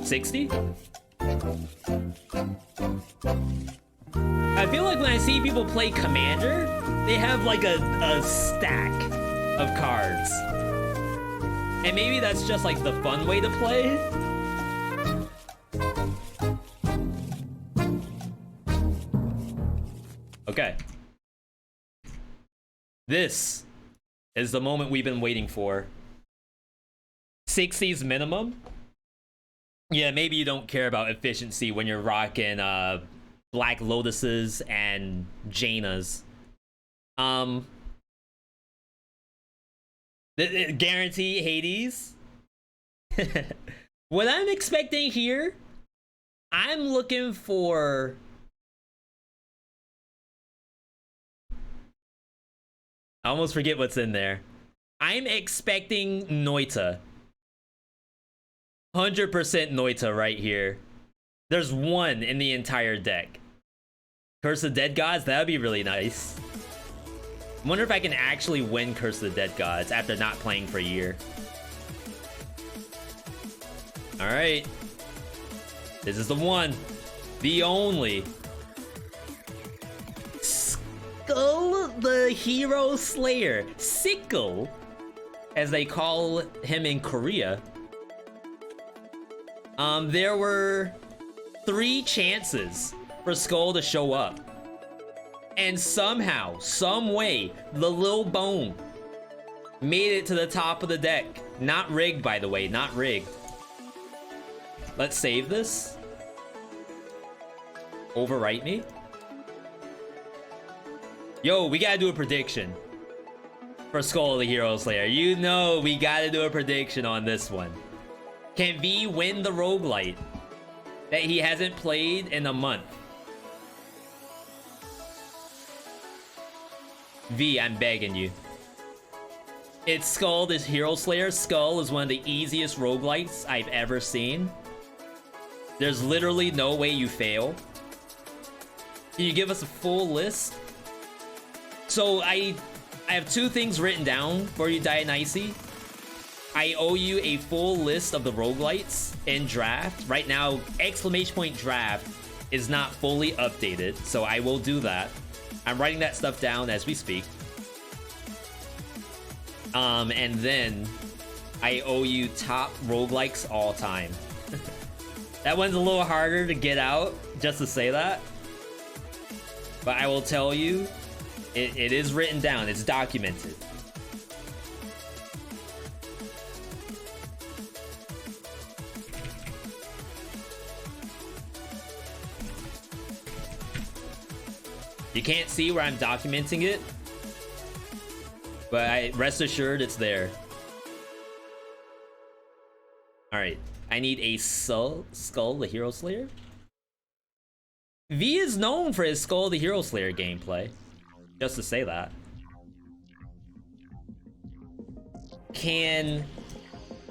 $60? I feel like when I see people play Commander, they have like a stack of cards. And maybe that's just like the fun way to play. Okay. This is the moment we've been waiting for. 60s minimum? Yeah, maybe you don't care about efficiency when you're rocking Black Lotuses and Jaina's. Guarantee Hades. What I'm expecting here, I'm looking for I almost forget what's in there. I'm expecting Noita. 100% Noita right here. There's one in the entire deck. Curse of the Dead Gods, that would be really nice. I wonder if I can actually win Curse of the Dead Gods after not playing for a year. Alright. This is the one. The only. Skul the Hero Slayer. Skul, as they call him in Korea. There were 3 chances for Skul to show up. And somehow, some way, the little bone made it to the top of the deck. Not rigged, by the way, not rigged. Let's save this. Overwrite me. Yo, we gotta do a prediction for Skul the Hero Slayer. You know we gotta do a prediction on this one. Can V win the roguelite that he hasn't played in a month? V, I'm begging you. It's Skul the Hero Slayer. Skul is one of the easiest roguelites I've ever seen. There's literally no way you fail. Can you give us a full list? So I have 2 things written down for you, Dionysi. I owe you a full list of the roguelites in draft. Right now, ! draft is not fully updated, so I will do that. I'm writing that stuff down as we speak. And then I owe you top roguelikes all time. That one's a little harder to get out, just to say that. But I will tell you, it is written down, it's documented. You can't see where I'm documenting it, but rest assured it's there. Alright, I need a Skul the Hero Slayer. V is known for his Skul the Hero Slayer gameplay. Just to say that. Can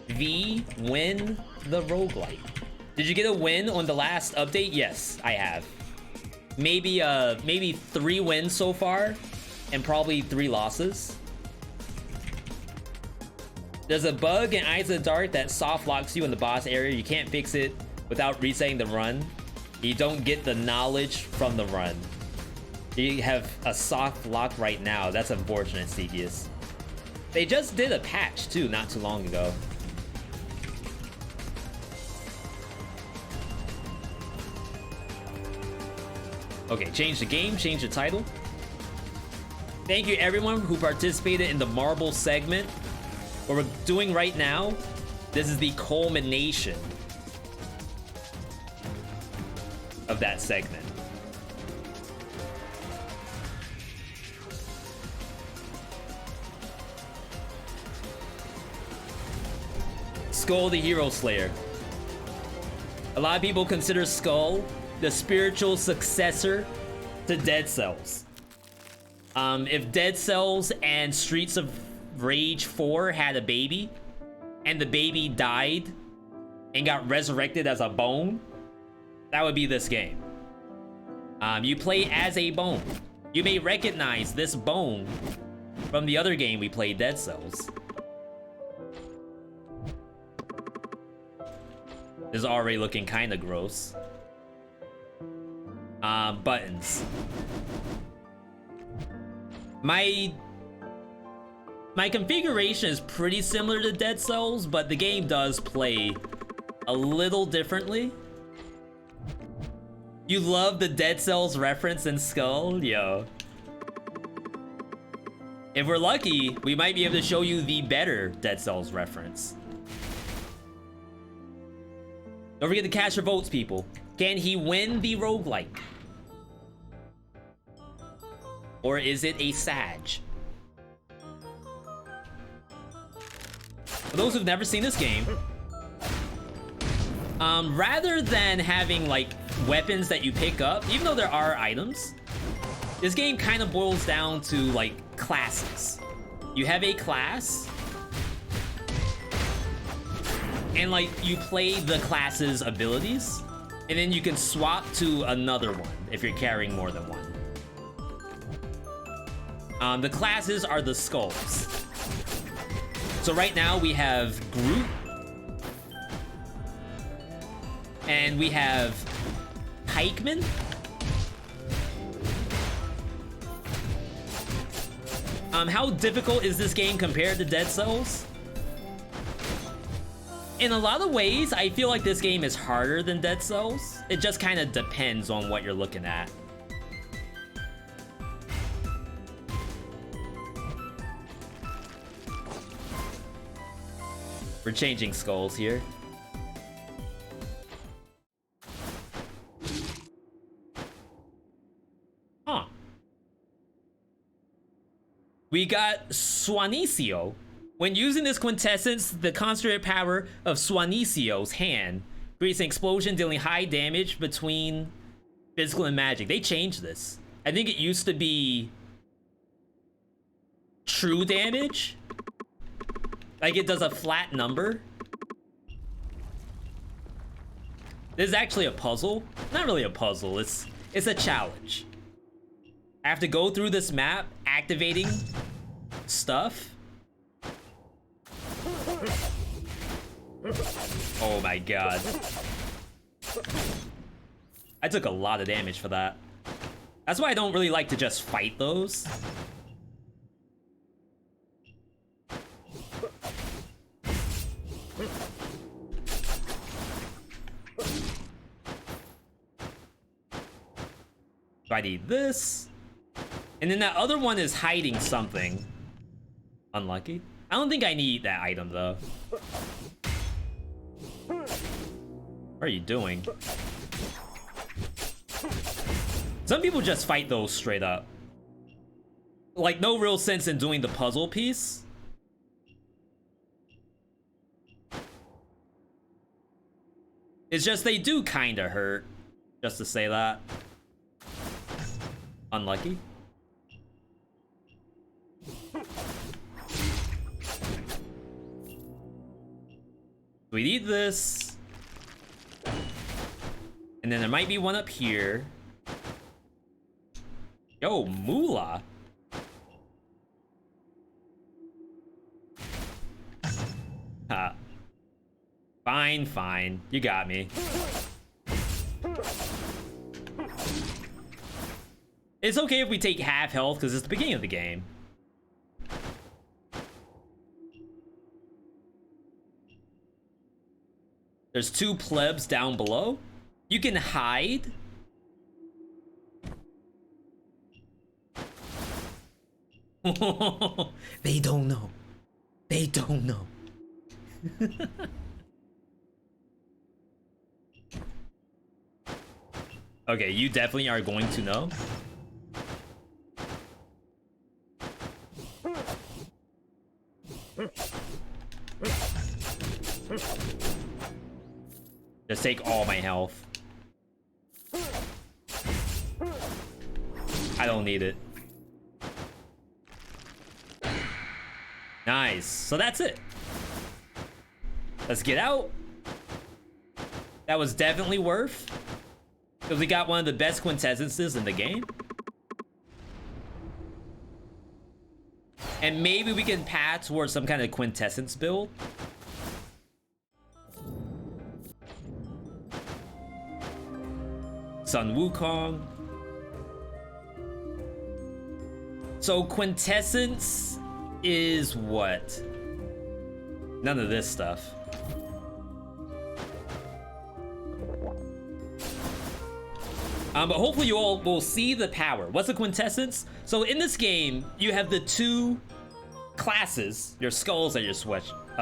V win the roguelite? Did you get a win on the last update? Yes, I have. Maybe 3 wins so far, and probably 3 losses. There's a bug in Eyes of the Dark that soft locks you in the boss area. You can't fix it without resetting the run. You don't get the knowledge from the run. You have a soft lock right now. That's unfortunate, Sekius. They just did a patch too, not too long ago. Okay, change the game, change the title. Thank you everyone who participated in the Marble segment. What we're doing right now, this is the culmination of that segment. Skul the Hero Slayer. A lot of people consider Skul the spiritual successor to Dead Cells. If Dead Cells and Streets of Rage 4 had a baby, and the baby died and got resurrected as a bone, that would be this game. You play as a bone. You may recognize this bone from the other game we played, Dead Cells. This is already looking kind of gross. Buttons. My configuration is pretty similar to Dead Cells, but the game does play a little differently. You love the Dead Cells reference in Skul? Yo. If we're lucky, we might be able to show you the better Dead Cells reference. Don't forget to cast your votes, people. Can he win the roguelike? Or is it a Sag? For those who've never seen this game, rather than having like weapons that you pick up, even though there are items, this game kind of boils down to like classes. You have a class, and like you play the class's abilities, and then you can swap to another one if you're carrying more than one. The classes are the skulls. So right now we have Groot, and we have Pikeman. How difficult is this game compared to Dead Cells? In a lot of ways, I feel like this game is harder than Dead Cells. It just kind of depends on what you're looking at. We're changing skulls here. Huh. We got Swannicio. When using this quintessence, the concentrated power of Swannicio's hand creates an explosion dealing high damage between physical and magic. They changed this. I think it used to be true damage. Like it does a flat number. This is actually a puzzle. Not really a puzzle, it's a challenge. I have to go through this map, activating stuff. Oh my god. I took a lot of damage for that. That's why I don't really like to just fight those. So I need this. And then that other one is hiding something. Unlucky. I don't think I need that item though. What are you doing? Some people just fight those straight up. Like no real sense in doing the puzzle piece. It's just they do kinda hurt. Just to say that. Unlucky. We need this. And then there might be one up here. Yo, Moolah. Fine, fine. You got me. It's okay if we take half health because it's the beginning of the game. There's two plebs down below. You can hide. They don't know. They don't know. Okay, you definitely are going to know. Just take all my health. I don't need it. Nice. So that's it. Let's get out. That was definitely worth. Because we got one of the best quintessences in the game. And maybe we can path towards some kind of quintessence build. Sun Wukong. So quintessence is what? None of this stuff. But hopefully you all will see the power. What's a quintessence? So in this game, you have the two classes, your skulls that you're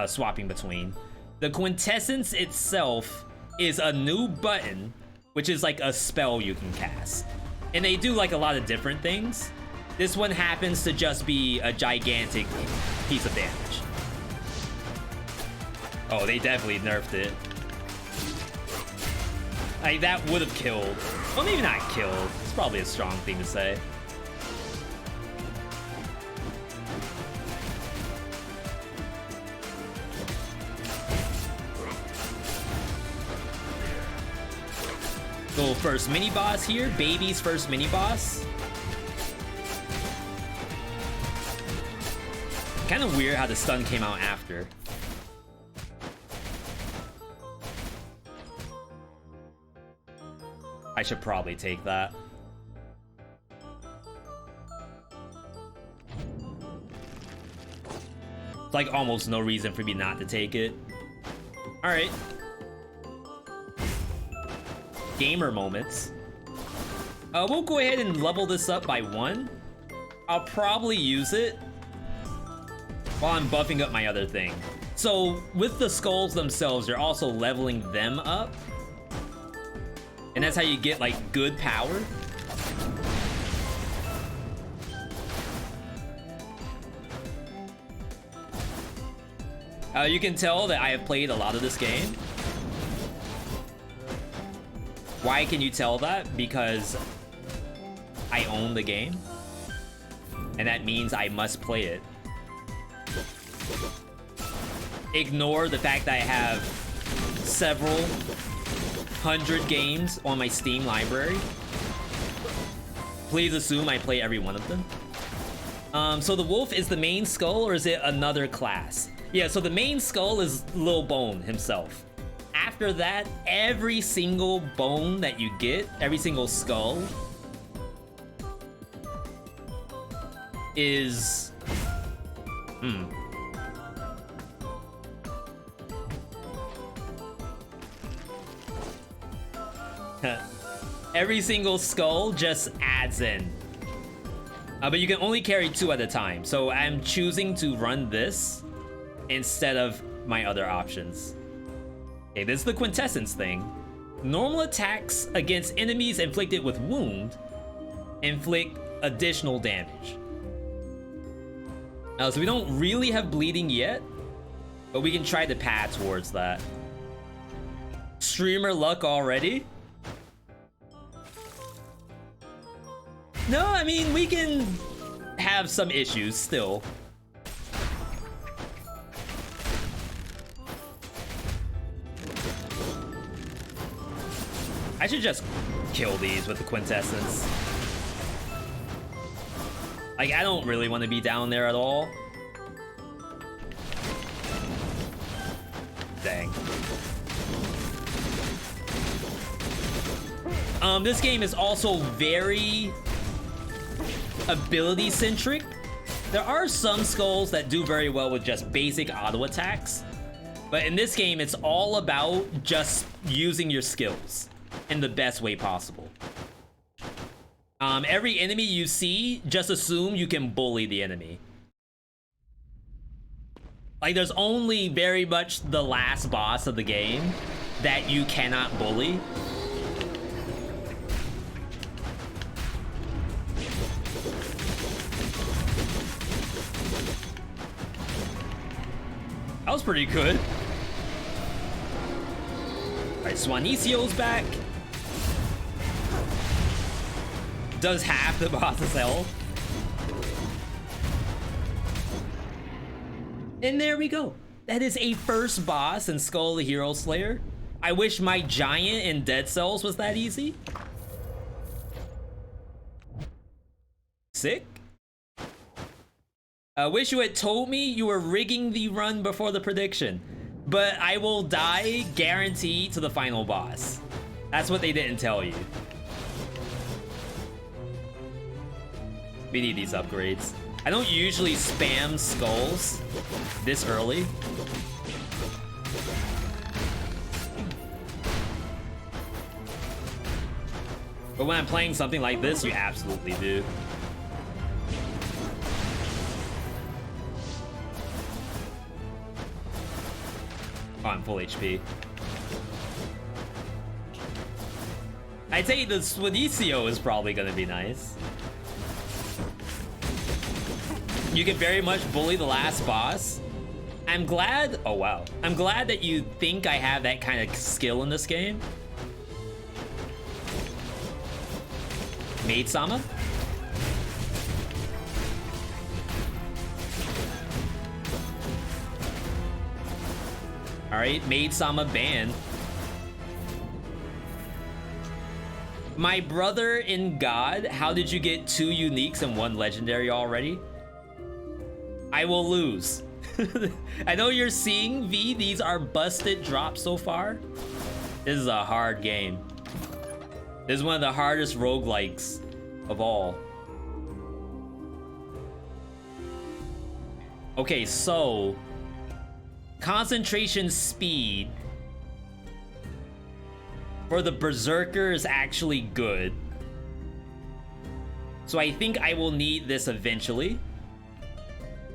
swapping between. The quintessence itself is a new button, which is like a spell you can cast. And they do like a lot of different things. This one happens to just be a gigantic piece of damage. Oh, they definitely nerfed it. Like, that would have killed. Well, maybe not killed. It's probably a strong thing to say. So first mini boss here, baby's first mini boss. Kind of weird how the stun came out after. I should probably take that. It's like almost no reason for me not to take it. All right. Gamer moments. We'll go ahead and level this up by 1. I'll probably use it while I'm buffing up my other thing. So with the skulls themselves, you're also leveling them up. And that's how you get like good power. You can tell that I have played a lot of this game. Why can you tell that? Because I own the game. And that means I must play it. Ignore the fact that I have several hundred games on my Steam library. Please assume I play every one of them. So the wolf is the main skull, or is it another class? Yeah, so the main skull is Lil Bone himself. After that, every single bone that you get, every single skull, is... Every single skull just adds in. But you can only carry 2 at a time, so I'm choosing to run this instead of my other options. Okay, this is the quintessence thing. Normal attacks against enemies inflicted with wound inflict additional damage. So we don't really have bleeding yet, but we can try to path towards that. Streamer luck already? No, I mean, we can have some issues still. I should just kill these with the quintessence. Like, I don't really want to be down there at all. Dang. This game is also very ability centric. There are some skulls that do very well with just basic auto attacks, but in this game it's all about just using your skills in the best way possible. Every enemy you see, just assume you can bully the enemy. Like, there's only very much the last boss of the game that you cannot bully. That was pretty good. Alright, Swanicio's back. Does half the boss's health. And there we go. That is a first boss in Skul the Hero Slayer. I wish my giant in Dead Cells was that easy. Sick. I wish you had told me you were rigging the run before the prediction. But I will die guaranteed to the final boss. That's what they didn't tell you. We need these upgrades. I don't usually spam skulls this early. But when I'm playing something like this, you absolutely do. Oh, I'm full HP. I'd say the Suadicio is probably gonna be nice. You can very much bully the last boss. I'm glad, oh wow. I'm glad that you think I have that kind of skill in this game. Maid-sama? Alright, Maid-sama banned. My brother in God, how did you get 2 uniques and 1 legendary already? I will lose. I know you're seeing, V, these are busted drops so far. This is a hard game. This is one of the hardest roguelikes of all. Okay, so concentration speed for the Berserker is actually good. So I think I will need this eventually.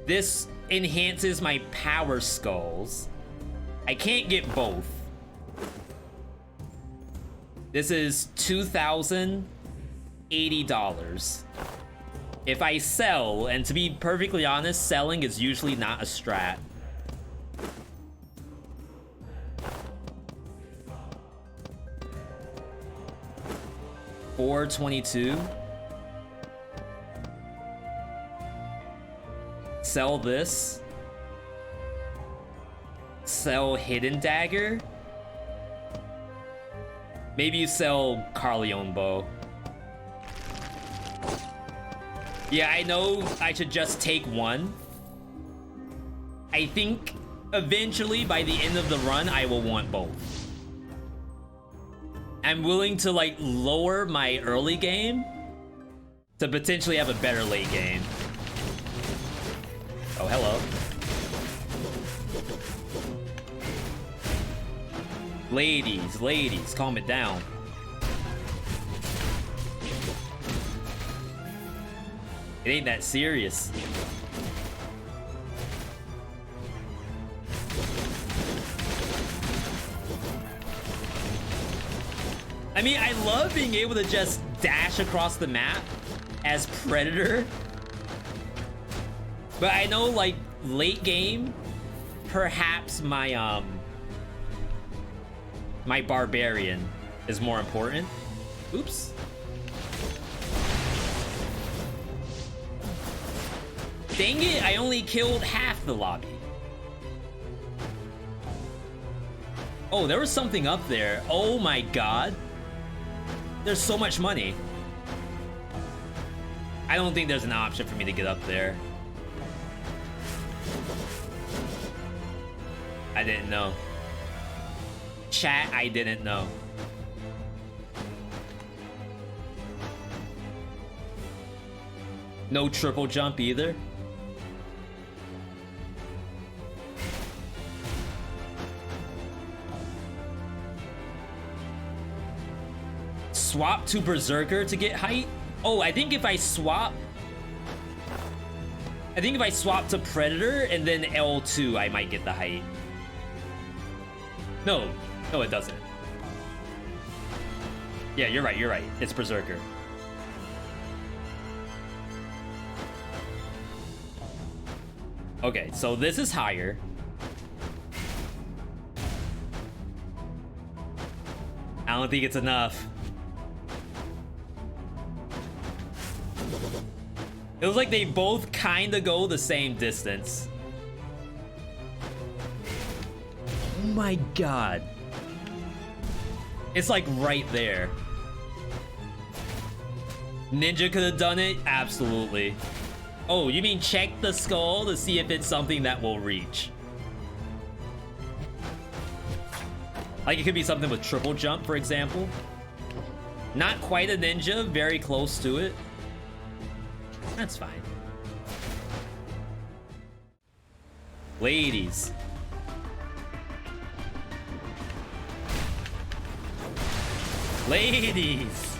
This enhances my power skulls. I can't get both. This is $2,080. If I sell, and to be perfectly honest, selling is usually not a strat. $422. Sell this. Sell Hidden Dagger. Maybe you sell Carleon Bow. Yeah, I know I should just take one. I think eventually by the end of the run, I will want both. I'm willing to like lower my early game to potentially have a better late game. Oh, hello. Ladies, calm it down. It ain't that serious. I mean, I love being able to just dash across the map as Predator. But I know, like, late game, perhaps my, my Barbarian is more important. Oops. Dang it, I only killed half the lobby. Oh, there was something up there. Oh my god. There's so much money. I don't think there's an option for me to get up there. I didn't know. Chat, I didn't know. No triple jump either. Swap to Berserker to get height? Oh, I think if I swap to Predator and then L2, I might get the height. No, it doesn't. Yeah, you're right. It's Berserker. Okay, so this is higher. I don't think it's enough. It was like they both kind of go the same distance. Oh my god. It's like right there. Ninja could have done it? Absolutely. Oh, you mean check the skull to see if it's something that will reach? Like it could be something with triple jump, for example. Not quite a ninja, very close to it. That's fine. Ladies. Ladies.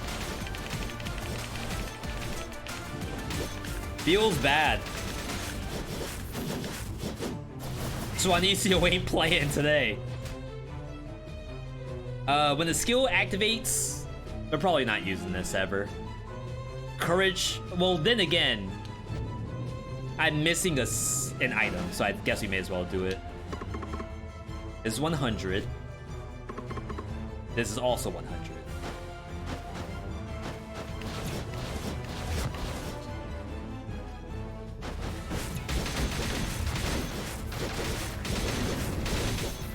Feels bad. Swanicio ain't playing today. When the skill activates, they're probably not using this ever. Courage, well then again, I'm missing an item, so I guess we may as well do it. This is 100. This is also 100.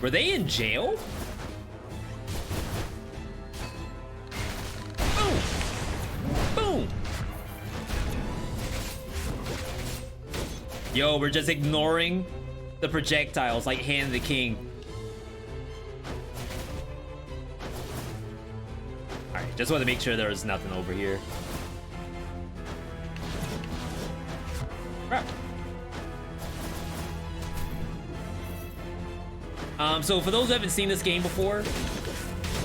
Were they in jail? Boom! Boom! Yo, we're just ignoring the projectiles like Hand of the King. Alright, just want to make sure there was nothing over here. Crap. So for those who haven't seen this game before,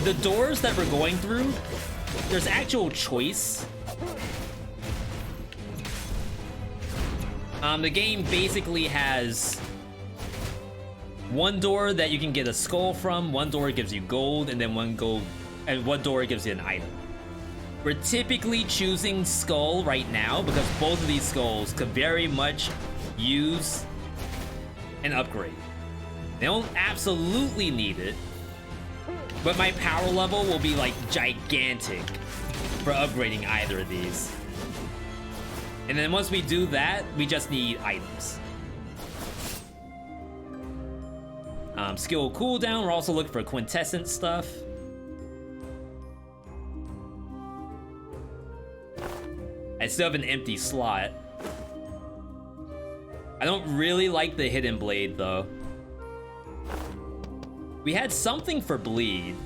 the doors that we're going through, there's actual choice. The game basically has one door that you can get a skull from, one door gives you gold, and then one door gives you an item. We're typically choosing skull right now because both of these skulls could very much use an upgrade. They don't absolutely need it, but my power level will be like gigantic for upgrading either of these. And then once we do that, we just need items. Skill cooldown, we're also looking for quintessence stuff. I still have an empty slot. I don't really like the hidden blade though. We had something for bleed.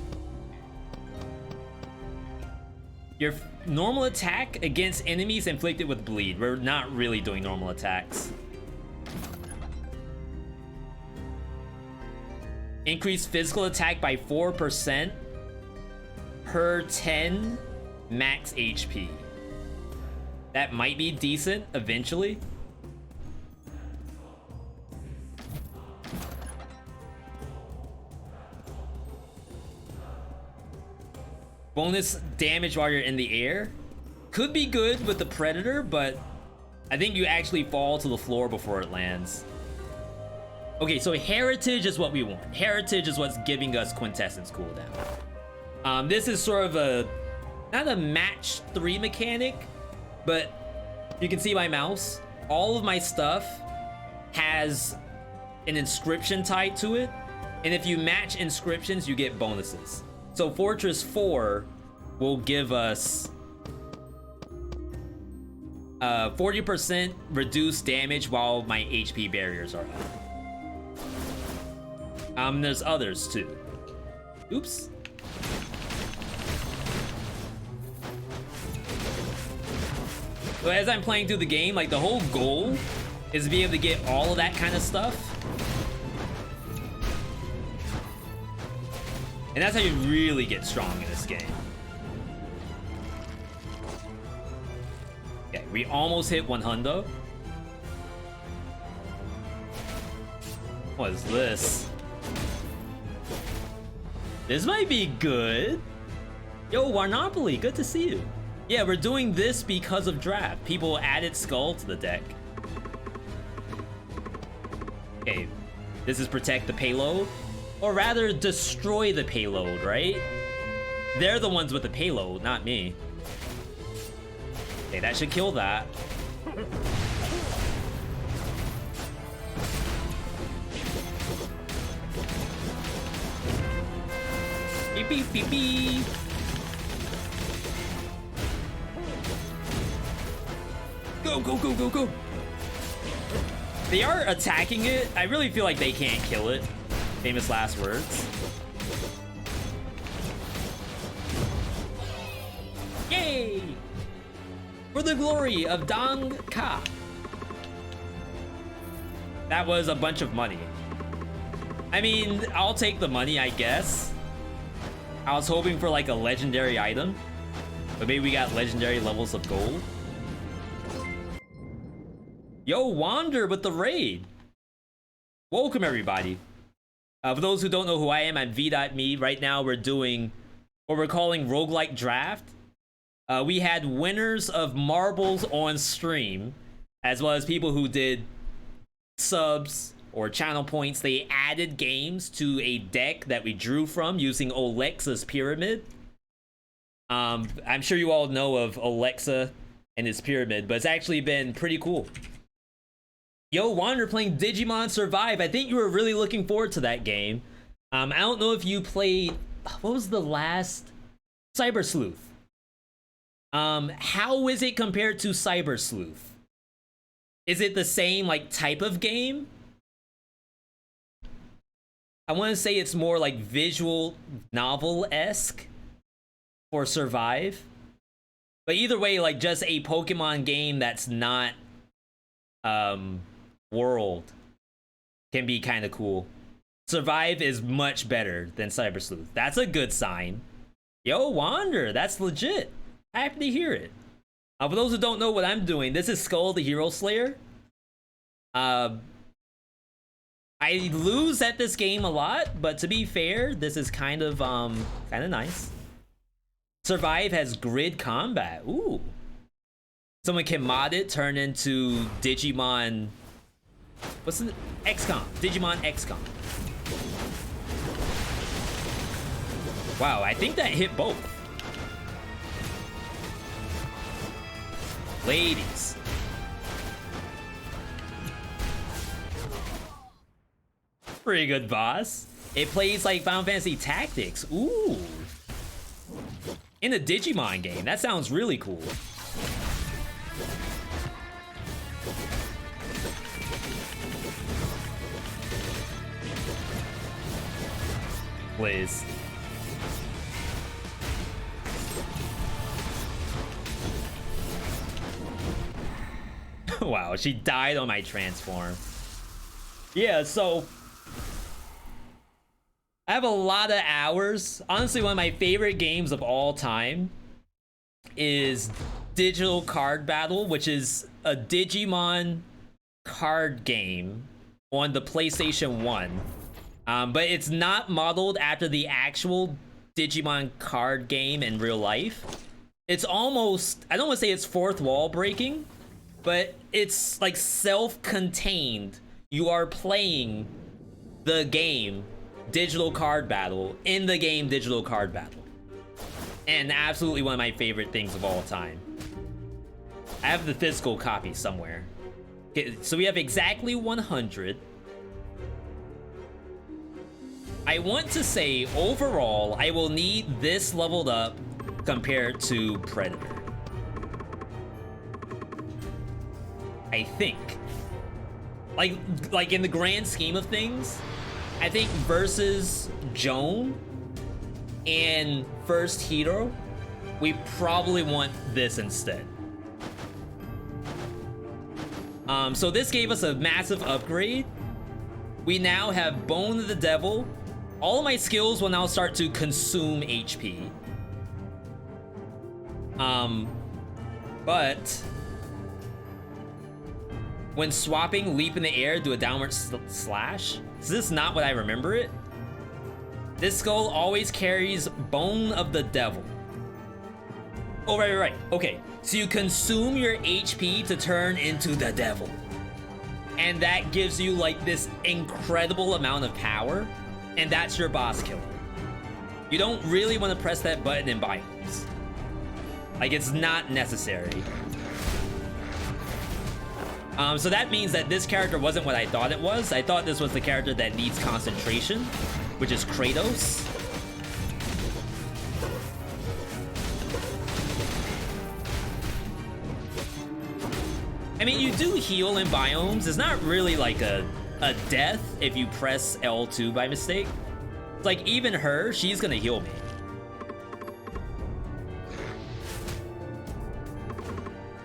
Your normal attack against enemies inflicted with bleed. We're not really doing normal attacks. Increase physical attack by 4% per 10 max HP. That might be decent eventually. Bonus damage while you're in the air. Could be good with the Predator, but I think you actually fall to the floor before it lands. Okay, so Heritage is what we want. Heritage is what's giving us Quintessence cooldown. This is sort of a, not a match 3 mechanic, but you can see my mouse. All of my stuff has an inscription tied to it, and if you match inscriptions, you get bonuses. So Fortress 4 will give us 40% reduced damage while my HP barriers are up. There's others too. Oops. So as I'm playing through the game, like the whole goal is to be able to get all of that kind of stuff. And that's how you really get strong in this game. Okay, we almost hit 100. What is this? This might be good. Yo, Warnopoly, good to see you. Yeah, we're doing this because of draft. People added Skull to the deck. Okay, this is protect the payload. Or rather, destroy the payload, right? They're the ones with the payload, not me. Okay, that should kill that. Beep, beep, beep, beep. Go, go, go, go, go. They are attacking it. I really feel like they can't kill it. Famous last words. Yay! For the glory of Dong Ka. That was a bunch of money. I mean, I'll take the money, I guess. I was hoping for like a legendary item, but maybe we got legendary levels of gold. Yo, Wander with the raid. Welcome, everybody. For those who don't know who I am, I'm V.Me. Right now, we're doing what we're calling roguelike draft. We had winners of marbles on stream, as well as people who did subs or channel points. They added games to a deck that we drew from using Olexa's pyramid. I'm sure you all know of Olexa and his pyramid, but it's actually been pretty cool. Yo, Wander playing Digimon Survive. I think you were really looking forward to that game. I don't know if you played, what was the last? Cyber Sleuth. How is it compared to Cyber Sleuth? Is it the same like type of game? I want to say it's more like visual novel-esque for Survive. But either way, like just a Pokemon game that's not world can be kind of cool. Survive is much better than Cyber Sleuth. That's a good sign. Yo, Wander, that's legit. Happy to hear it. For those who don't know what I'm doing, this is Skul the Hero Slayer. I lose at this game a lot, but to be fair, this is kind of nice. Survive has grid combat. Ooh. Someone can mod it, turn into Digimon. What's it? XCOM. Digimon XCOM. Wow, I think that hit both. Ladies. Pretty good, boss. It plays like Final Fantasy Tactics. Ooh. In a Digimon game. That sounds really cool. Please. Wow, she died on my transform. Yeah, so I have a lot of hours. Honestly, one of my favorite games of all time is Digital Card Battle, which is a Digimon card game on the PlayStation 1. But it's not modeled after the actual Digimon card game in real life. It's almost, I don't want to say it's fourth wall breaking, but it's like self-contained. You are playing the game Digital Card Battle in the game Digital Card Battle. And absolutely one of my favorite things of all time. I have the physical copy somewhere. Okay, so we have exactly 100. I want to say overall, I will need this leveled up compared to Predator. I think. Like in the grand scheme of things, I think versus Joan and First Hero, we probably want this instead. So this gave us a massive upgrade. We now have Bone of the Devil. All of my skills will now start to consume HP. But when swapping, leap in the air, do a downward slash. Is this not what I remember it? This skull always carries Bone of the Devil. Oh, right. Okay, so you consume your HP to turn into the devil. And that gives you like this incredible amount of power. And that's your boss killer. You don't really want to press that button in binaries. Like, it's not necessary. So that means that this character wasn't what I thought it was. I thought this was the character that needs concentration, which is Kratos. I mean, you do heal in biomes. It's not really like a death if you press L2 by mistake. It's like even her, she's gonna heal me.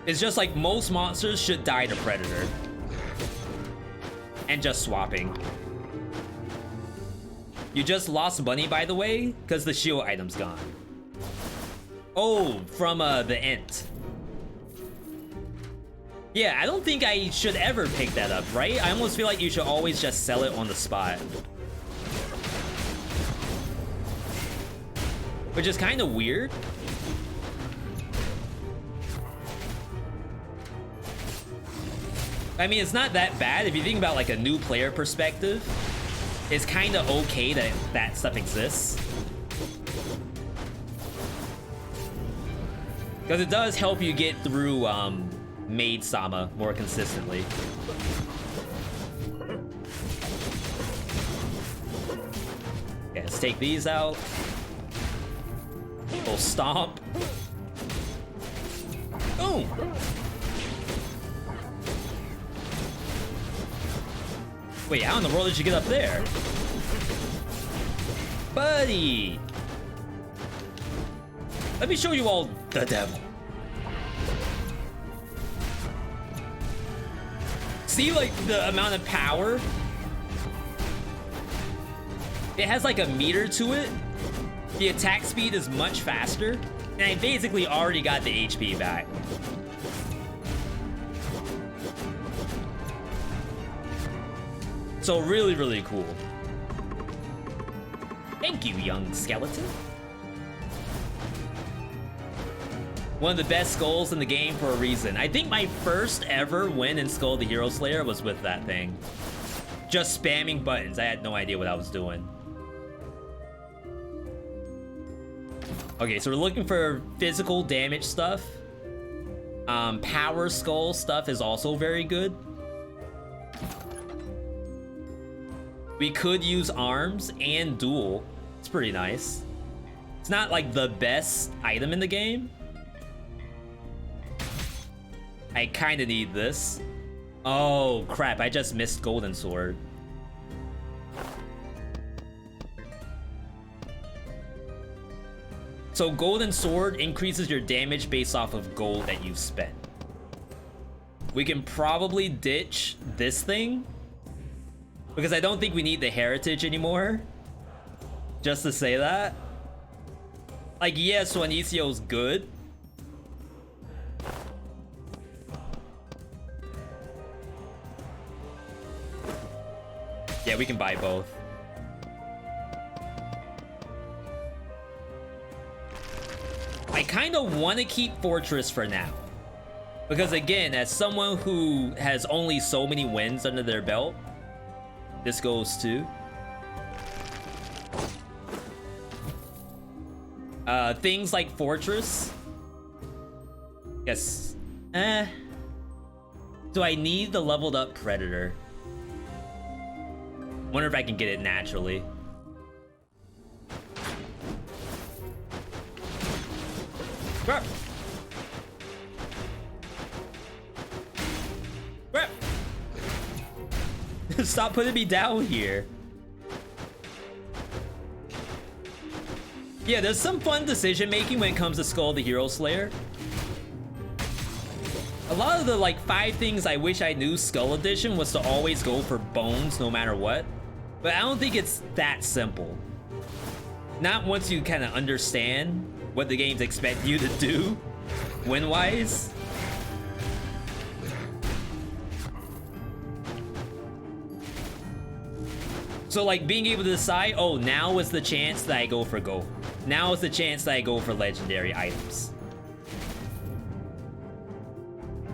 It's just like most monsters should die to Predator. And just swapping. You just lost money, by the way, because the shield item's gone. Oh, from the Ent. Yeah, I don't think I should ever pick that up, right? I almost feel like you should always just sell it on the spot. Which is kind of weird. I mean, it's not that bad. If you think about like a new player perspective, it's kind of okay that that stuff exists. Because it does help you get through Maid Sama more consistently. Okay, let's take these out. Little stomp. Boom! Wait, how in the world did you get up there? Buddy! Let me show you all the devil. See, like, the amount of power? It has like a meter to it. The attack speed is much faster. And I basically already got the HP back. So really, really cool. Thank you, young skeleton. One of the best skulls in the game for a reason. I think my first ever win in Skul the Hero Slayer was with that thing. Just spamming buttons. I had no idea what I was doing. Okay, so we're looking for physical damage stuff. Power skull stuff is also very good. We could use arms and duel. It's pretty nice. It's not like the best item in the game. I kind of need this. Oh crap, I just missed Golden Sword. So Golden Sword increases your damage based off of gold that you've spent. We can probably ditch this thing because I don't think we need the heritage anymore. Just to say that. Like, yes, Juanicio's good. Yeah, we can buy both. I kind of want to keep Fortress for now. Because again, as someone who has only so many wins under their belt, this goes to things like Fortress. Yes. Do I need the leveled up Predator? Wonder if I can get it naturally. Grab. Grab. Stop putting me down here. Yeah, there's some fun decision making when it comes to Skul the Hero Slayer. A lot of the like 5 things I wish I knew Skul Edition was to always go for bones no matter what. But I don't think it's that simple. Not once you kind of understand what the games expect you to do win-wise. So like being able to decide, oh, now is the chance that I go for gold. Now is the chance that I go for legendary items.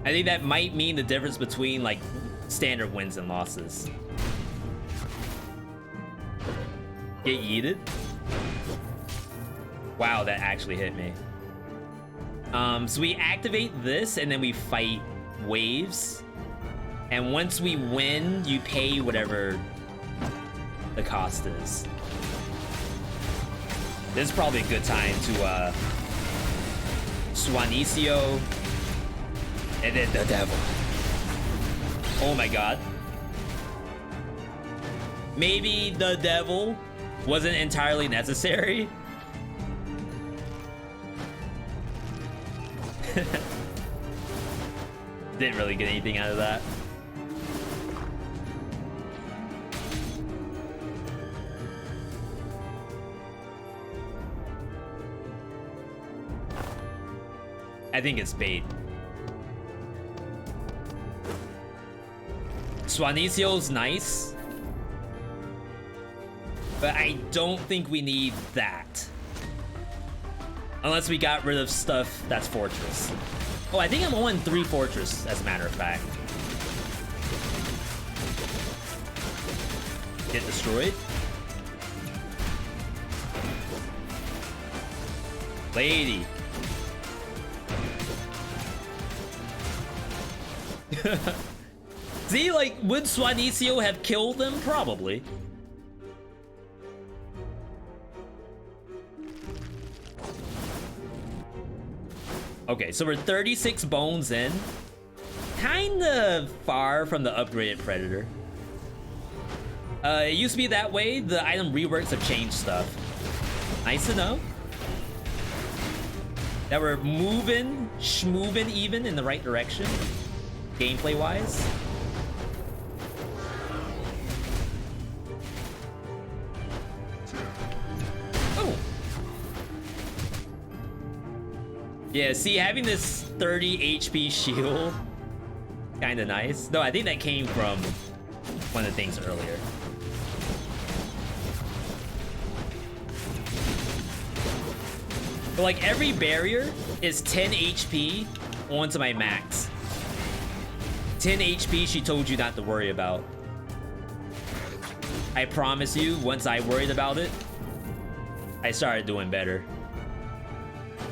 I think that might mean the difference between like standard wins and losses. Get yeeted? Wow, that actually hit me. So we activate this and then we fight waves. And once we win, you pay whatever the cost is. This is probably a good time to Juanicio and then the devil. Oh my god. Maybe the devil wasn't entirely necessary. Didn't really get anything out of that. I think it's bait. Swanicio's nice, but I don't think we need that. Unless we got rid of stuff that's Fortress. Oh, I think I'm on 3 Fortress, as a matter of fact. Get destroyed. Lady. See, like, would Swanicio have killed them? Probably. Okay, so we're 36 bones in. Kinda far from the upgraded Predator. It used to be that way. The item reworks have changed stuff. Nice to know. That we're moving, schmoving even in the right direction. Gameplay-wise. Oh. Yeah, see, having this 30 HP shield, kinda nice. No, I think that came from one of the things earlier. But like every barrier is 10 HP onto my max. 10 HP she told you not to worry about. I promise you, once I worried about it, I started doing better.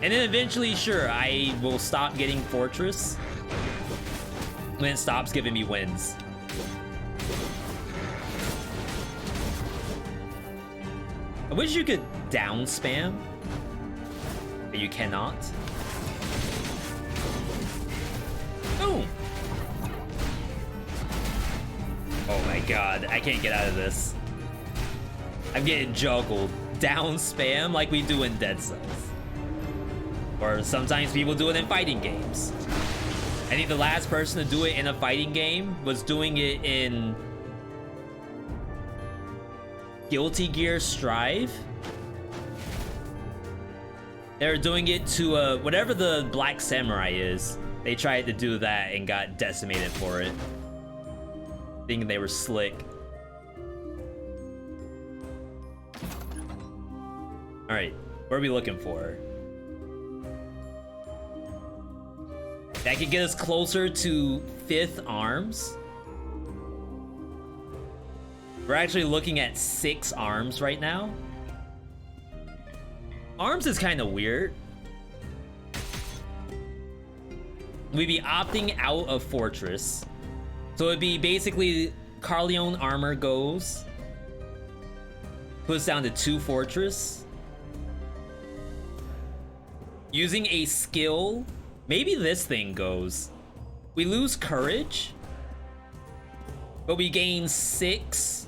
And then eventually, sure, I will stop getting Fortress when it stops giving me wins. I wish you could down spam, but you cannot. Boom! Oh my god, I can't get out of this. I'm getting juggled. Down spam like we do in Dead Cells. Or sometimes people do it in fighting games. I think the last person to do it in a fighting game was doing it in Guilty Gear Strive. They were doing it to whatever the Black Samurai is. They tried to do that and got decimated for it. Thinking they were slick. Alright, what are we looking for? That could get us closer to 5th arms. We're actually looking at 6 arms right now. Arms is kind of weird. We'd be opting out of Fortress. So it'd be basically Carleon armor goes. Puts down to 2 Fortress. Using a skill. Maybe this thing goes. We lose courage, but we gain 6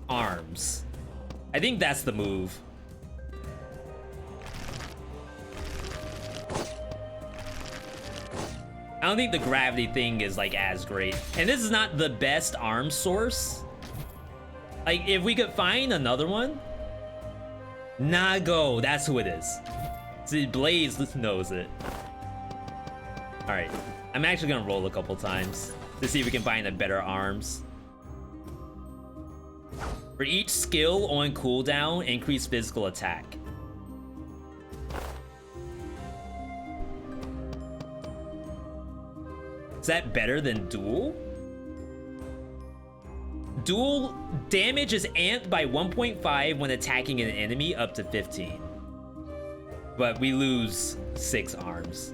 arms. I think that's the move. I don't think the gravity thing is like as great. And this is not the best arm source. Like if we could find another one. Nago, that's who it is. See, Blaze knows it. Alright, I'm actually gonna roll a couple times to see if we can find a better arms. For each skill on cooldown, increase physical attack. Is that better than duel? Duel damage is amped by 1.5 when attacking an enemy up to 15. But we lose 6 arms.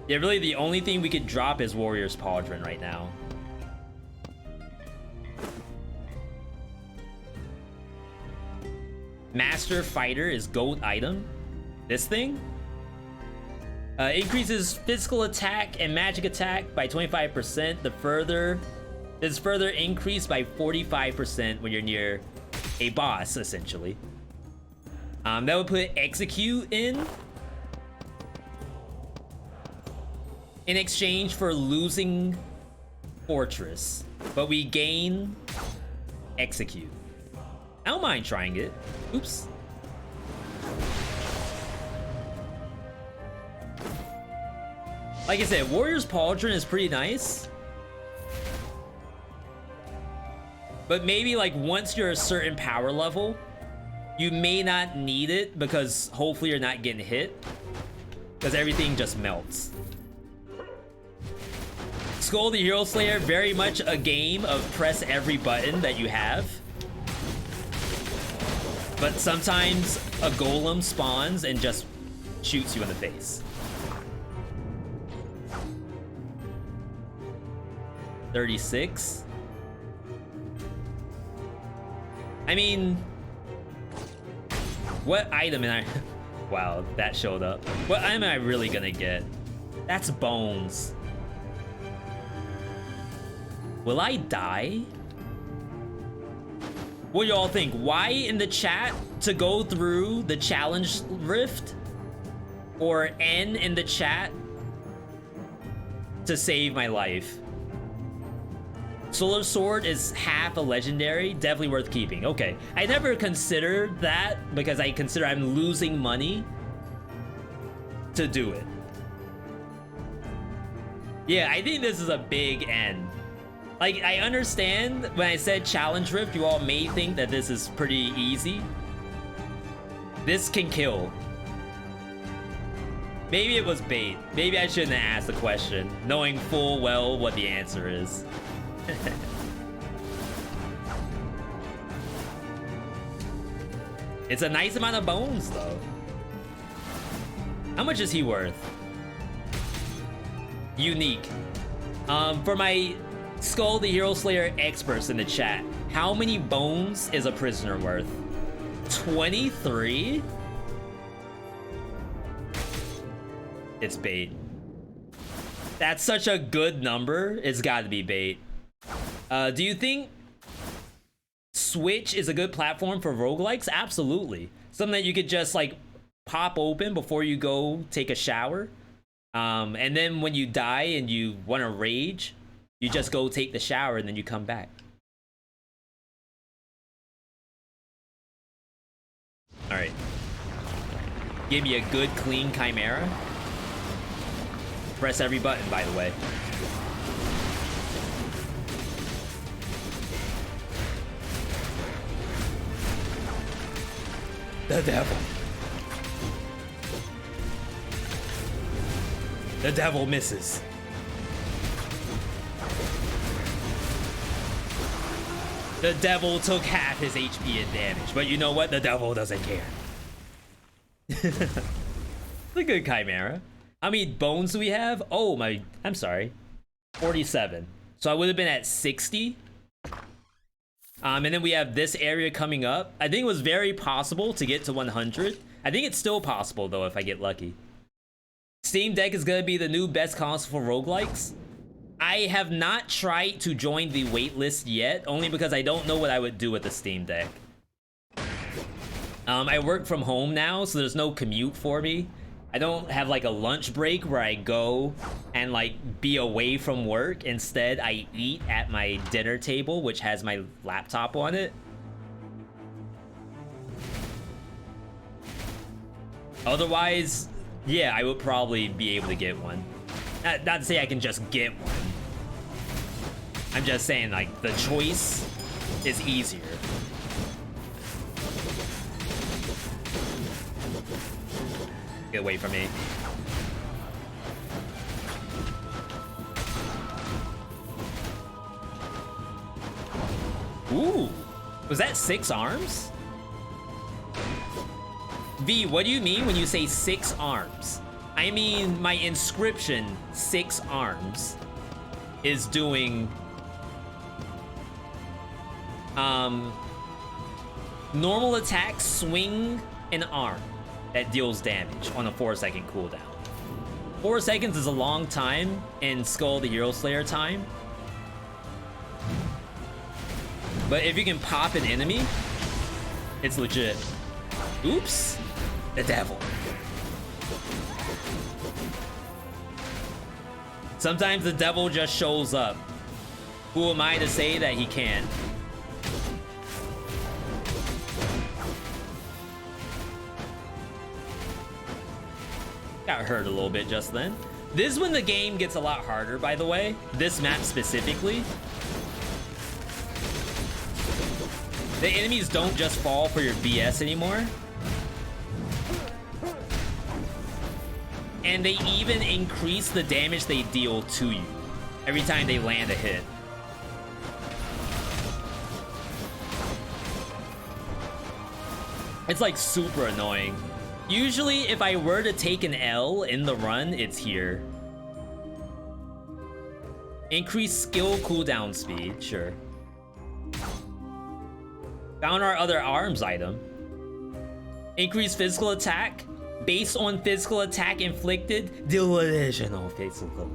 Yeah, really the only thing we could drop is Warrior's Pauldron right now. Master Fighter is gold item. This thing? Increases physical attack and magic attack by 25%. Is further increased by 45% when you're near a boss, essentially. That would put execute in exchange for losing fortress, but we gain execute. I don't mind trying it. Oops. Like I said, Warrior's Pauldron is pretty nice. But maybe like once you're a certain power level, you may not need it because hopefully you're not getting hit. Because everything just melts. Skul the Hero Slayer, very much a game of press every button that you have. But sometimes a golem spawns and just shoots you in the face. 36. I mean, what item am I? Wow, that showed up. What item am I really gonna get? That's bones. Will I die? What do y'all think? Y in the chat to go through the challenge rift? Or N in the chat to save my life? Solar Sword is half a legendary, definitely worth keeping. Okay, I never considered that because I consider I'm losing money to do it. Yeah, I think this is a big N. Like, I understand when I said challenge rift, you all may think that this is pretty easy. This can kill. Maybe it was bait. Maybe I shouldn't have asked the question, knowing full well what the answer is. It's a nice amount of bones, though. How much is he worth? Unique. For my Skul the Hero Slayer experts in the chat, how many bones is a prisoner worth? 23? It's bait. That's such a good number. It's got to be bait. Do you think Switch is a good platform for roguelikes? Absolutely. Something that you could just like pop open before you go take a shower. And then when you die and you want to rage, you just go take the shower and then you come back. All right. Give me a good clean Chimera. Press every button, by the way. The devil. The devil misses. The devil took half his HP in damage, but you know what? The devil doesn't care. It's a good Chimera. How many bones do we have? Oh my, I'm sorry. 47. So I would have been at 60. And then we have this area coming up. I think it was very possible to get to 100. I think it's still possible though if I get lucky. Steam Deck is gonna be the new best console for roguelikes. I have not tried to join the waitlist yet, only because I don't know what I would do with the Steam Deck. I work from home now, so there's no commute for me. I don't have like a lunch break where I go and like be away from work. Instead, I eat at my dinner table, which has my laptop on it. Otherwise, yeah, I would probably be able to get one. Not to say I can just get one. I'm just saying like the choice is easier. Get away from me. Ooh, was that 6 arms? V, what do you mean when you say 6 arms? I mean, my inscription, 6 arms, is doing normal attack, swing an arm that deals damage on a 4-second cooldown. 4 seconds is a long time in Skul the Hero Slayer time. But if you can pop an enemy, it's legit. Oops. The devil. Sometimes the devil just shows up. Who am I to say that he can't? Got hurt a little bit just then. This is when the game gets a lot harder, by the way. This map specifically. The enemies don't just fall for your BS anymore. And they even increase the damage they deal to you every time they land a hit. It's like super annoying. Usually, if I were to take an L in the run, it's here. Increase skill cooldown speed, sure. Found our other arms item. Increase physical attack based on physical attack inflicted. Deal additional physical.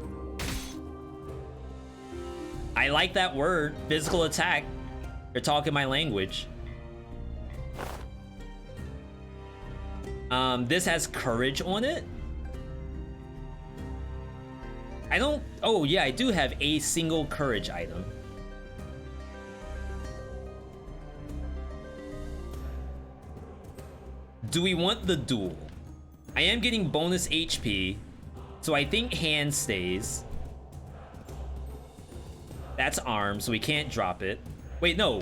I like that word, physical attack. You're talking my language. This has courage on it. I don't... Oh, yeah, I do have a single courage item. Do we want the duel? I am getting bonus HP, so I think hand stays. That's arm, so we can't drop it. Wait, no.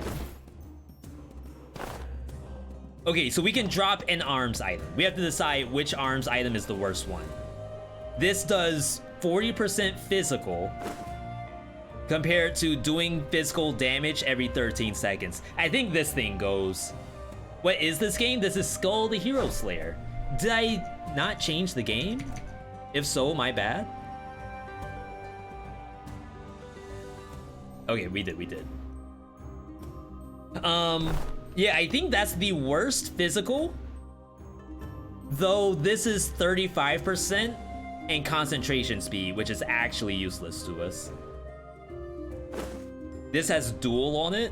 Okay, so we can drop an arms item. We have to decide which arms item is the worst one. This does 40% physical compared to doing physical damage every 13 seconds. I think this thing goes. What is this game? This is Skul the Hero Slayer. Did I not change the game? If so, my bad. Okay, we did. Yeah, I think that's the worst physical. Though this is 35% and concentration speed, which is actually useless to us. This has duel on it,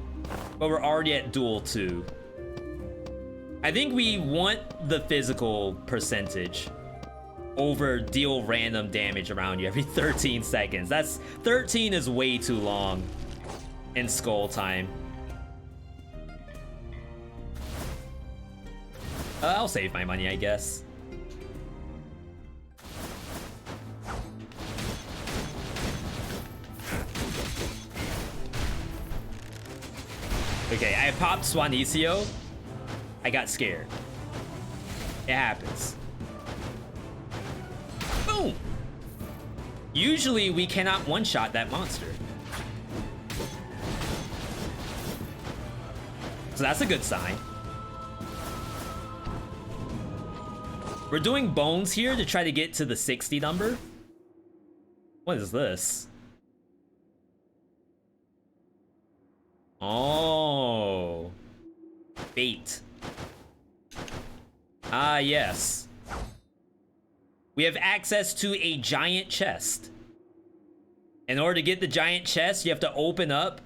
but we're already at duel 2. I think we want the physical percentage over deal random damage around you every 13 seconds. That's 13 is way too long in Skul time. I'll save my money, I guess. Okay, I popped Swanisio. I got scared. It happens. Boom! Usually we cannot one-shot that monster. So that's a good sign. We're doing bones here to try to get to the 60 number. What is this? Oh. Bait. Ah, yes. We have access to a giant chest. In order to get the giant chest, you have to open up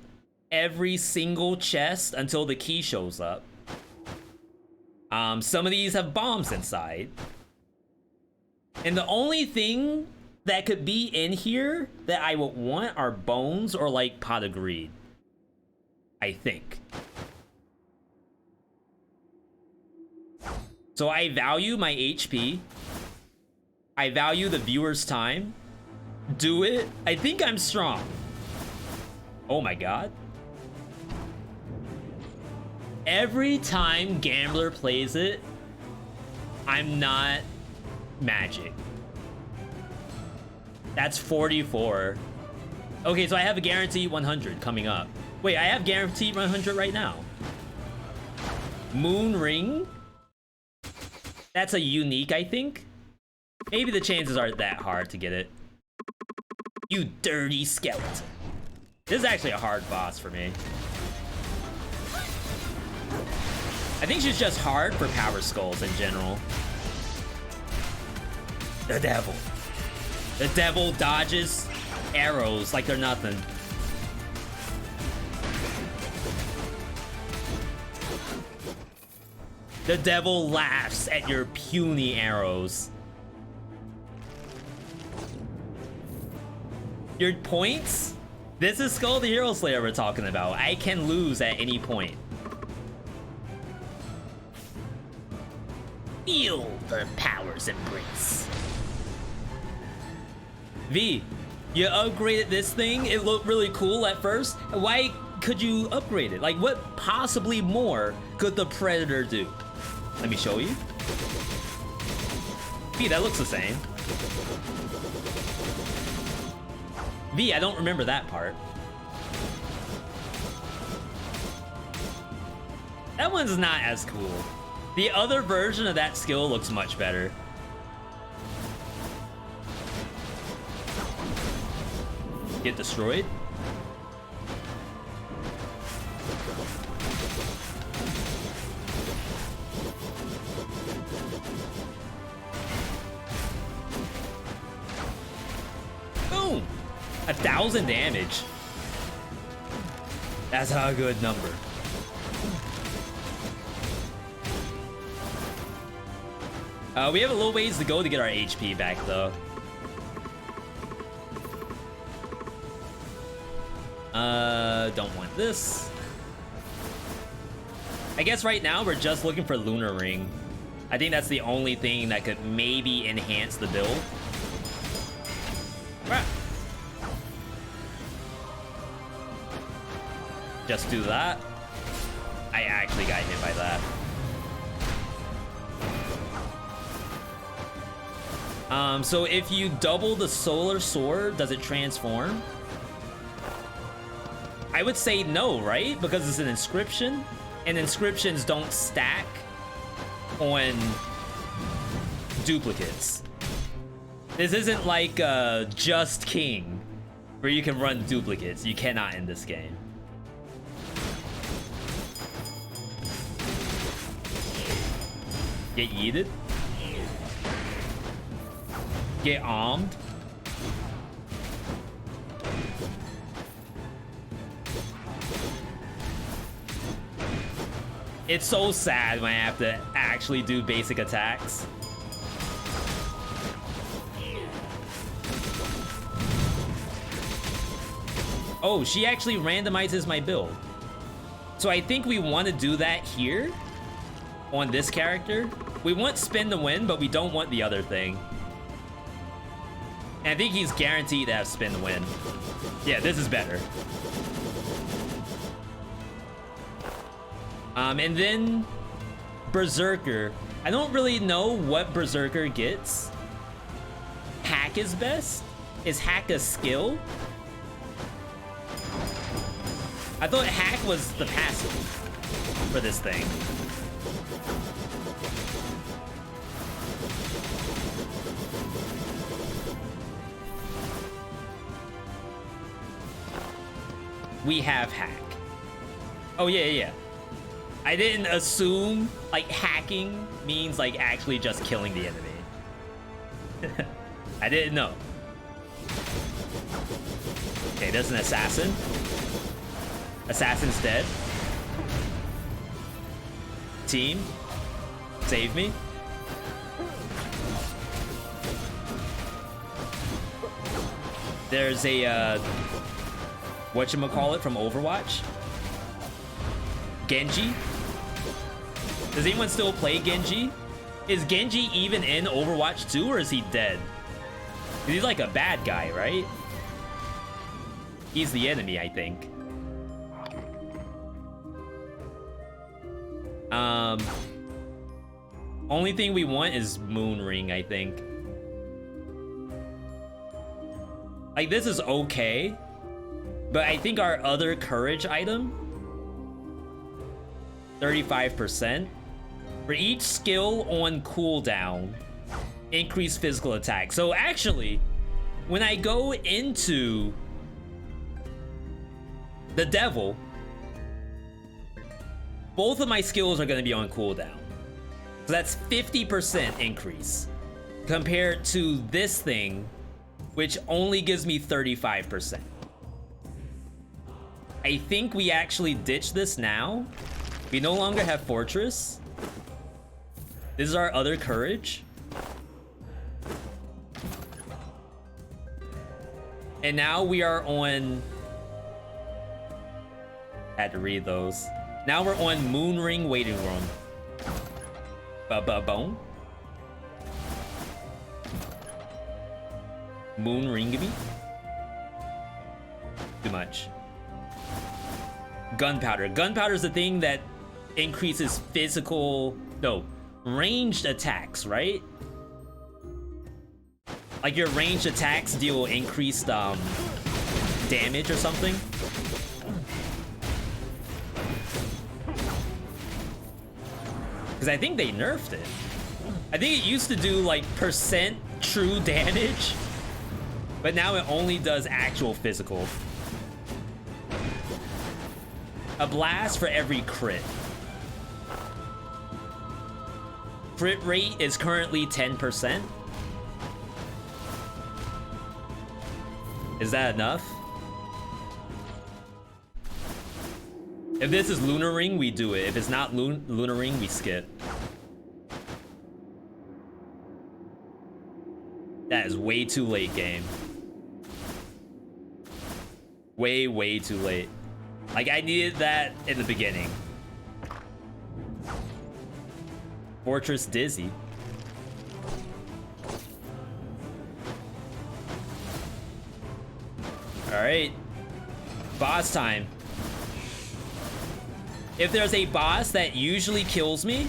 every single chest until the key shows up. Some of these have bombs inside. And the only thing that could be in here that I would want are bones or like pot of greed. I think. So I value my HP. I value the viewer's time. Do it. I think I'm strong. Oh my god. Every time Gambler plays it, I'm not magic. That's 44. Okay, so I have a guaranteed 100 coming up. Wait, I have guaranteed 100 right now. Moon Ring? That's a unique, I think. Maybe the chances aren't that hard to get it. You dirty skeleton. This is actually a hard boss for me. I think she's just hard for power skulls in general. The devil. The devil dodges arrows like they're nothing. The devil laughs at your puny arrows. Your points? This is Skul the Hero Slayer we're talking about. I can lose at any point. Feel the power's embrace. V, you upgraded this thing. It looked really cool at first. Why could you upgrade it? Like, what possibly more could the Predator do? Let me show you. V, that looks the same. V, I don't remember that part. That one's not as cool. The other version of that skill looks much better. Get destroyed. Boom! 1,000 damage. That's a good number. We have a little ways to go to get our HP back, though. Don't want this. I guess right now we're just looking for Lunar Ring. I think that's the only thing that could maybe enhance the build. Ah. Just do that. I actually got hit by that. So if you double the Solar Sword, does it transform? I would say no, right? Because it's an inscription, and inscriptions don't stack on duplicates. This isn't like Just King, where you can run duplicates. You cannot in this game. Get yeeted. Get armed. It's so sad when I have to actually do basic attacks. Oh, she actually randomizes my build. So I think we want to do that here on this character. We want spin to win, but we don't want the other thing. And I think he's guaranteed to have spin to win. Yeah, this is better. And then Berserker. I don't really know what Berserker gets. Hack is best? Is Hack a skill? I thought Hack was the passive for this thing. We have Hack. Oh, yeah. I didn't assume, like, hacking means, like, actually just killing the enemy. I didn't know. Okay, there's an assassin. Assassin's dead. Team, save me. There's a, whatchamacallit from Overwatch? Genji? Does anyone still play Genji? Is Genji even in Overwatch 2, or is he dead? He's like a bad guy, right? He's the enemy, I think. Only thing we want is Moon Ring, I think. Like, this is okay, but I think our other courage item, 35%. For each skill on cooldown, increase physical attack. So actually, when I go into the Devil, both of my skills are going to be on cooldown. So that's 50% increase compared to this thing, which only gives me 35%. I think we actually ditch this now. We no longer have Fortress. This is our other courage. And now we are on... Had to read those. Now we're on Moonring Waiting Room. Ba-ba-bone. Moonringaby? Too much. Gunpowder. Gunpowder is the thing that increases physical... No, ranged attacks, right? Like your ranged attacks deal increased damage or something. Because I think they nerfed it. I think it used to do like percent true damage, but now it only does actual physical. A blast for every crit. Crit rate is currently 10%. Is that enough? If this is Lunar Ring, we do it. If it's not Lunar Ring, we skip. That is way too late, game. Way, way too late. Like, I needed that in the beginning. Fortress Dizzy. Alright. Boss time. If there's a boss that usually kills me,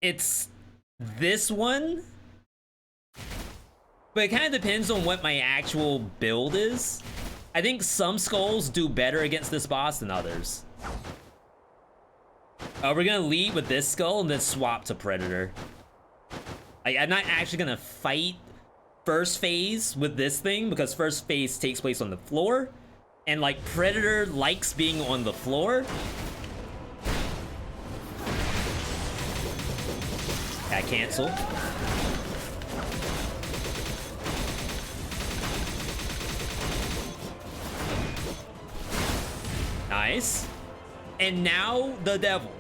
it's this one. But it kind of depends on what my actual build is. I think some skulls do better against this boss than others. We're gonna lead with this skull and then swap to Predator. I'm not actually gonna fight first phase with this thing because first phase takes place on the floor. And like Predator likes being on the floor. Got cancel. Nice. And now the devil.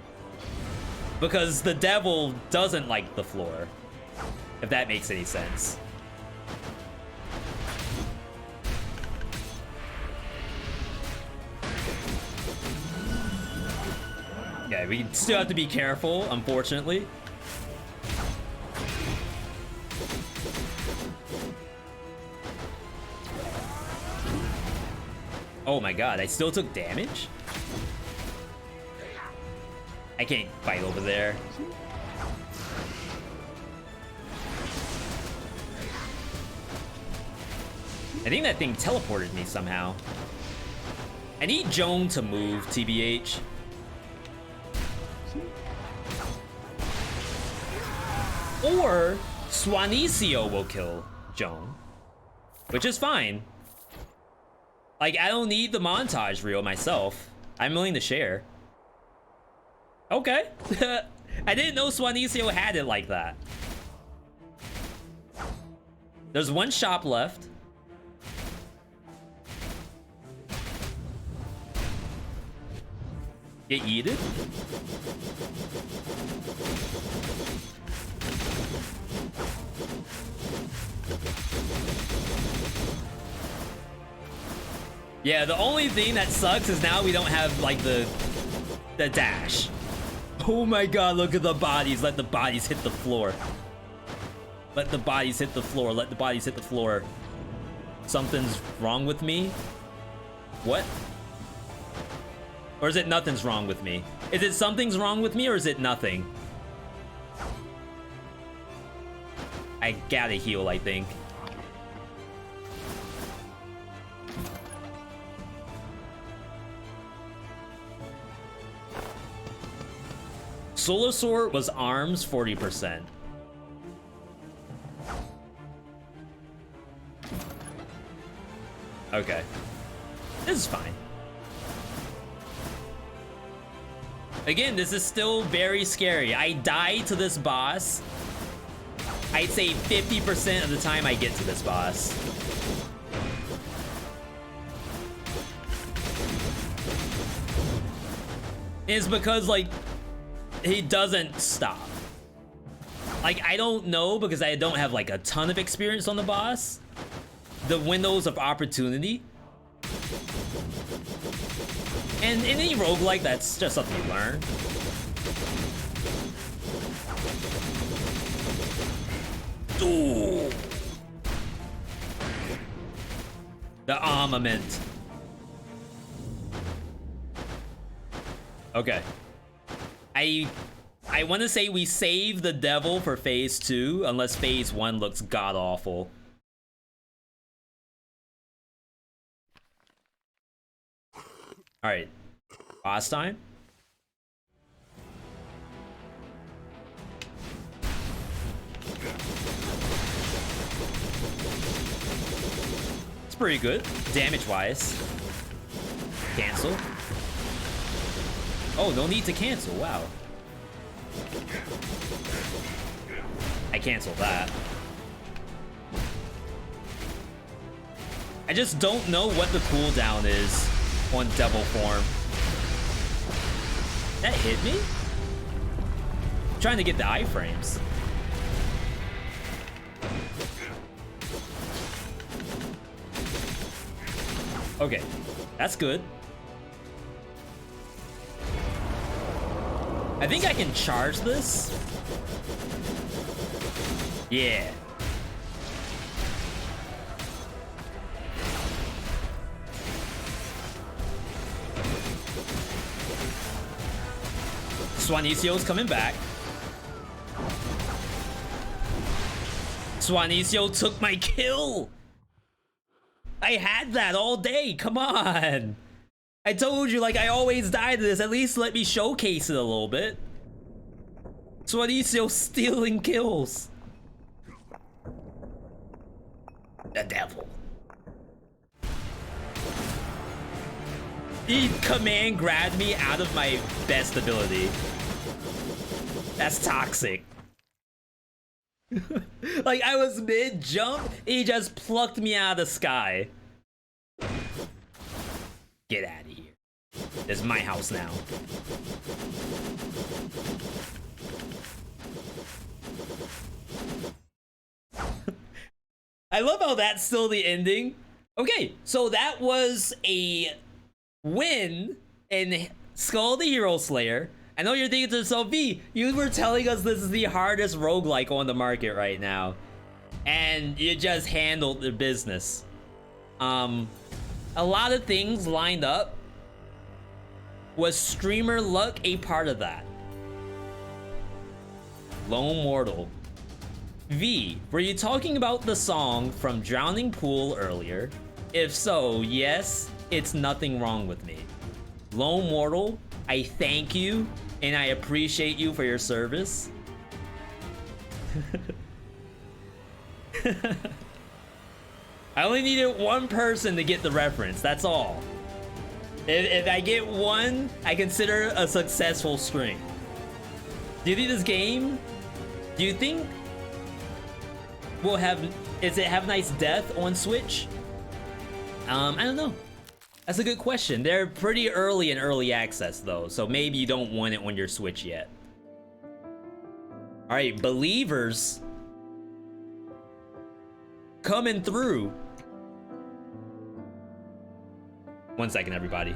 Because the devil doesn't like the floor. If that makes any sense. Yeah, we still have to be careful, unfortunately. Oh my god, I still took damage? I can't fight over there. I think that thing teleported me somehow. I need Joan to move, TBH. Or Swanicio will kill Joan, which is fine. Like, I don't need the montage reel myself. I'm willing to share. Okay. I didn't know Swanicio had it like that. There's one shop left. Get yeeted. Yeah, the only thing that sucks is now we don't have like the dash. Oh my god, look at the bodies. Let the bodies hit the floor. Let the bodies hit the floor. Let the bodies hit the floor. Something's wrong with me? What? Or is it nothing's wrong with me? Is it something's wrong with me or is it nothing? I gotta heal, I think. Solosaur was arms 40%. Okay. This is fine. Again, this is still very scary. I died to this boss I'd say 50% of the time I get to this boss. Is because, like, he doesn't stop. Like, I don't know because I don't have, like, a ton of experience on the boss. The windows of opportunity. And in any roguelike, that's just something you learn. Ooh. The armament. Okay. I want to say we save the devil for phase 2, unless phase 1 looks god-awful. Alright. Boss time? It's pretty good, damage-wise. Cancel. Oh, no need to cancel, wow. I canceled that. I just don't know what the cooldown is on devil form. That hit me? I'm trying to get the iframes. Okay, that's good. I think I can charge this. Yeah. Swanisio's coming back. Swanisio took my kill. I had that all day. Come on. I told you, like, I always die to this. At least let me showcase it a little bit. Swanisio stealing kills. The devil. He command grabbed me out of my best ability. That's toxic. Like, I was mid-jump, he just plucked me out of the sky. Get out of here. This is my house now. I love how that's still the ending. Okay, so that was a win in Skul the Hero Slayer. I know you're thinking to yourself, V, you were telling us this is the hardest roguelike on the market right now. And you just handled the business. A lot of things lined up. Was streamer luck a part of that? Lone Mortal. V, were you talking about the song from Drowning Pool earlier? If so, yes, it's nothing wrong with me. Lone Mortal, I thank you and I appreciate you for your service. I only needed one person to get the reference, that's all. If I get one, I consider a successful stream. Do you think this game, do you think will have, is it Have Nice Death on Switch? I don't know. That's a good question. They're pretty early in early access though, so maybe you don't want it on your Switch yet. All right, believers coming through. 1 second, everybody.